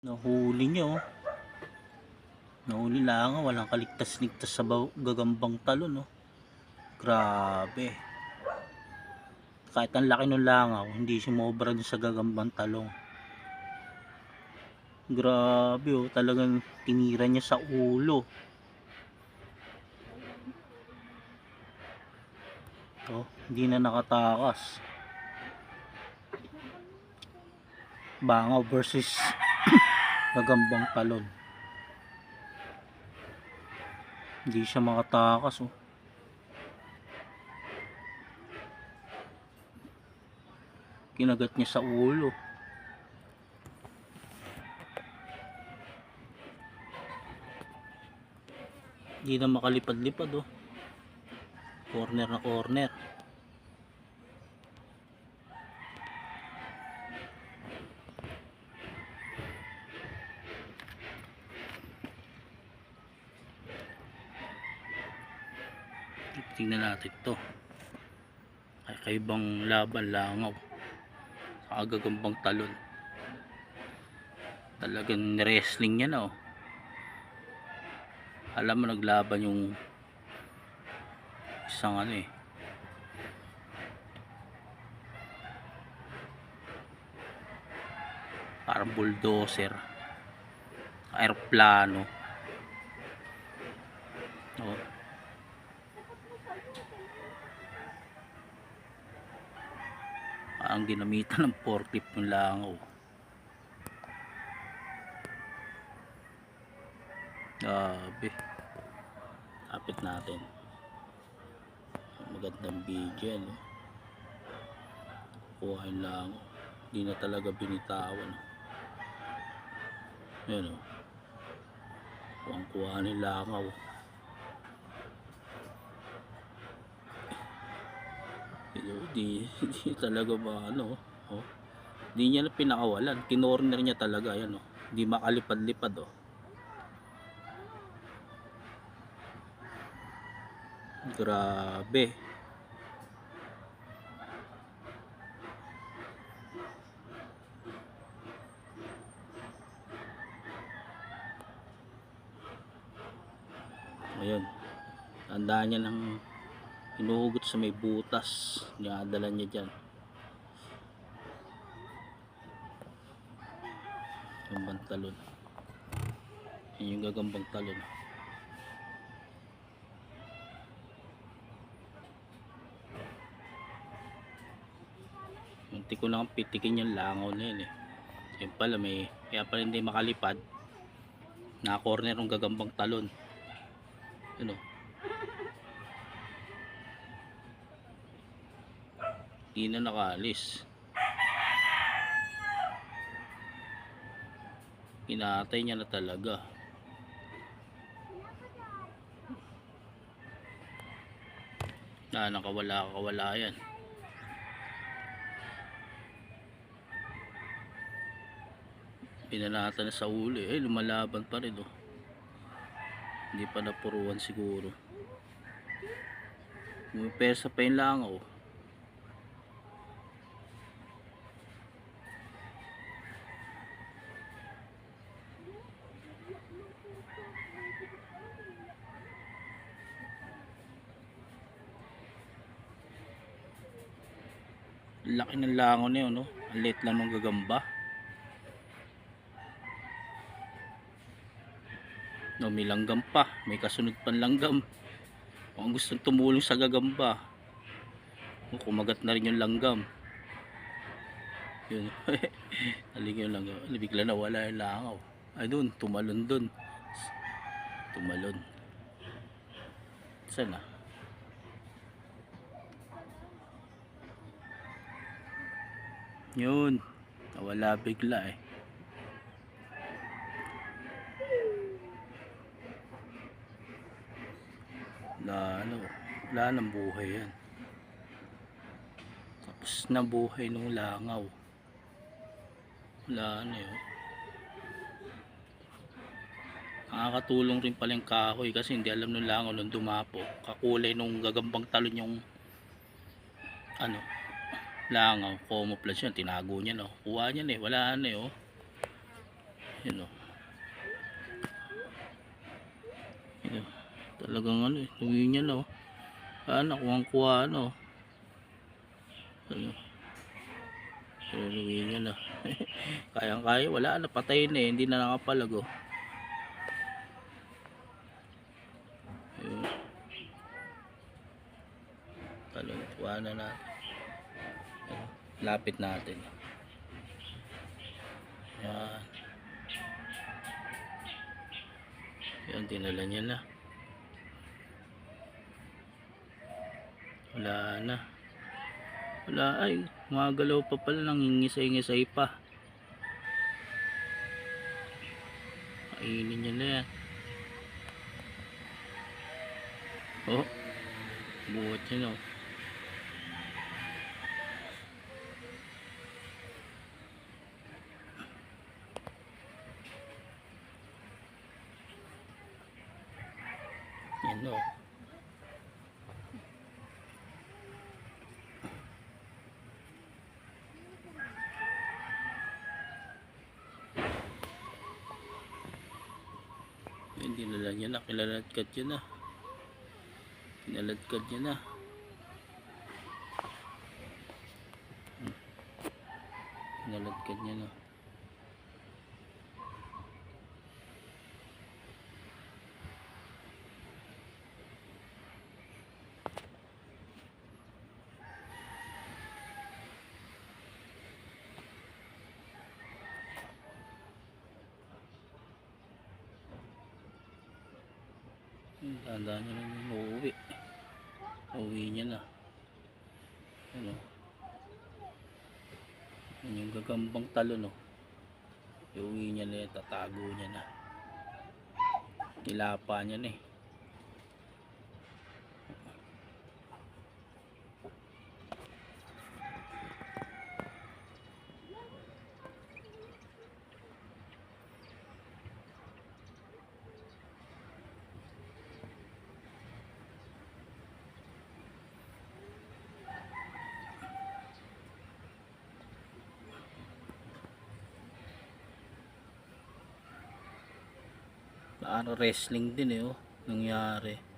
Nahuli niya oh. Nahuli lang, walang kaligtas-ligtas sa gagambang talon oh. Grabe. Kahit ang laki ng langaw, hindi sumobra dun sa gagambang talong. Grabe oh, talagang tinira niya sa ulo. Oh, hindi na nakatakas. Bangaw versus gagambang talon. Hindi siya makatakas oh. Kinagat niya sa ulo. Hindi na makalipad-lipad oh. Corner na corner. Tingnan natin to. Kakaibang laban, langaw sa gagambang talon. Talagang wrestling niya na oh. Alam mo, naglaban yung isang ano eh, parang bulldozer, aeroplano oh. Ang ginamitan ng forklift ng langaw. Grabe. Kapit natin. Magandang video no? Kuha yung langaw. Hindi na talaga binitawan. Yan o. Kuha ng langaw. Di talaga ba ano oh. Di niya na pinakawalan. Kinorner niya talaga yan oh. Di makalipad-lipad oh. Grabe. Ayun. Tandaan niya ng hinuhugot sa may butas. Dinadala niya dyan. Gagambang talon. Yan yung gagambang talon. Munti ko lang pitikin yung langaw na yun eh. Yan pala may, kaya pala hindi makalipad. Na-corner ng gagambang talon. Ano? Hindi na nakaalis. Kinatay niya na talaga. Nakawala yan. Pinanata na sa uli. Lumalaban pa rin oh. Hindi pa napuruan siguro. May persa pa yung langaw. Laki ng langaw na yun no? Ang liit lang ng gagamba. No, may langgam pa, may kasunod pang langgam. Kung gustong tumulong sa gagamba, kumagat na rin yung langgam. Yun. Aling yung langgam, bigla na wala yung langaw. Ay dun, tumalon dun. Tumalon. Saan na? Yun, nawala bigla eh. Wala nang buhay yan. Tapos na buhay nung langaw. Wala na yun. Nakakatulong rin pala yung kahoy kasi hindi alam nung langaw nung dumapo. Kakulay nung gagambang talon yung ano, langaw. Camouflage yan, tinago niya no. Kuha niya na eh, wala na eh oh. Yun o. Yun. Talagang ano eh. Tuwi niya na o. Nakuha kuha ano. Ano. Tuwi niya na. Kayang kaya. Wala na. Patay na eh. Hindi na nakapalag o. Yun. Talon. Kuha na natin. Yun. Lapit natin. Yan. Yan. Dinala niya na. Wala na. Wala ay. Mga galaw pa pala. Nangingisay-ngisay pa. Kainin niya na yan. Oh. Buhat niya no. Yan no. Hindi nila niya na. Kilaladkad niya na. Kinaladkad niya na. Kinaladkad niya na. Tanda niya na yung uuwi. Uuwi niya na. Ano? Yan yung gagambang talon no. Uuwi niya na. Tatago niya na. Nilapa niya na eh. Wrestling din eh oh. Nangyari.